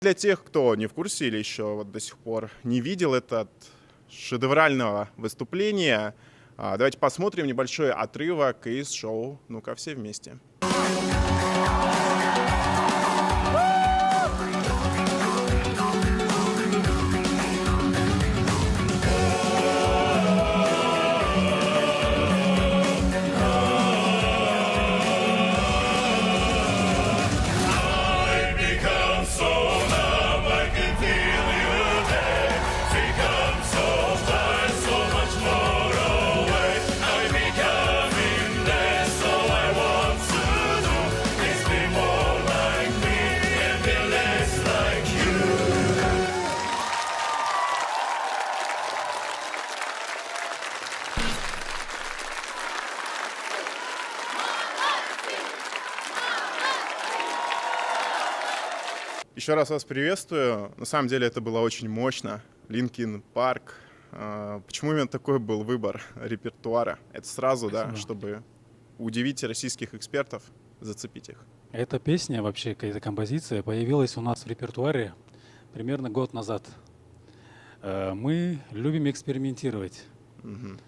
Для тех, кто не в курсе или еще вот до сих пор не видел этот шедеврального выступления, давайте посмотрим небольшой отрывок из шоу «Ну-ка все вместе». Еще раз вас приветствую. На самом деле это было очень мощно. Линкин Парк. Почему именно такой был выбор репертуара? Это сразу, Спасибо. да, чтобы удивить российских экспертов, зацепить их. Эта песня, вообще эта композиция, появилась у нас в репертуаре примерно год назад. Мы любим экспериментировать. Мгм.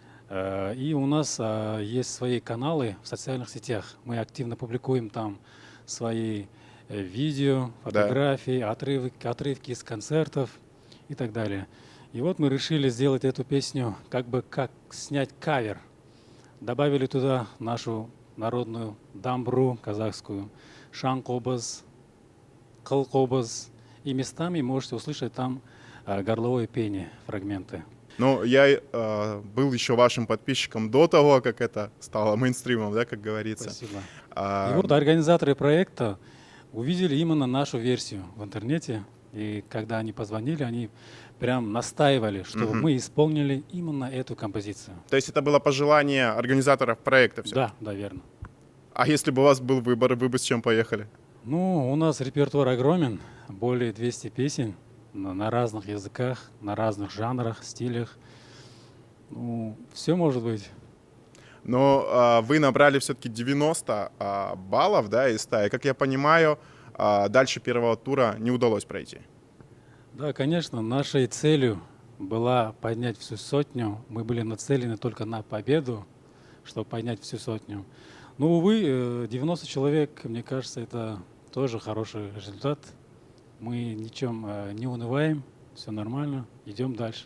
И у нас есть свои каналы в социальных сетях. Мы активно публикуем там свои видео, фотографии, отрывки из концертов и так далее. И вот мы решили сделать эту песню как снять кавер. Добавили туда нашу народную дамбру казахскую, шанкобыз, кылкобыз. И местами можете услышать там горловое пение, фрагменты. Ну, я был еще вашим подписчиком до того, как это стало мейнстримом, да, как говорится. Спасибо. А, И вот организаторы проекта увидели именно нашу версию в интернете. И когда они позвонили, они прям настаивали, чтобы Мгм. мы исполнили именно эту композицию. То есть это было пожелание организаторов проекта все? Да, да, верно. А если бы у вас был выбор, вы бы с чем поехали? Ну, у нас репертуар огромен, более 200 песен на разных языках, на разных жанрах, стилях. Ну, все может быть. Но вы набрали все-таки 90 баллов, да, из 100. И, как я понимаю, дальше первого тура не удалось пройти. Да, конечно, нашей целью была поднять всю сотню. Мы были нацелены только на победу, чтобы поднять всю сотню. Но, увы, 90 человек, мне кажется, это тоже хороший результат. Мы ничем не унываем, все нормально, идем дальше.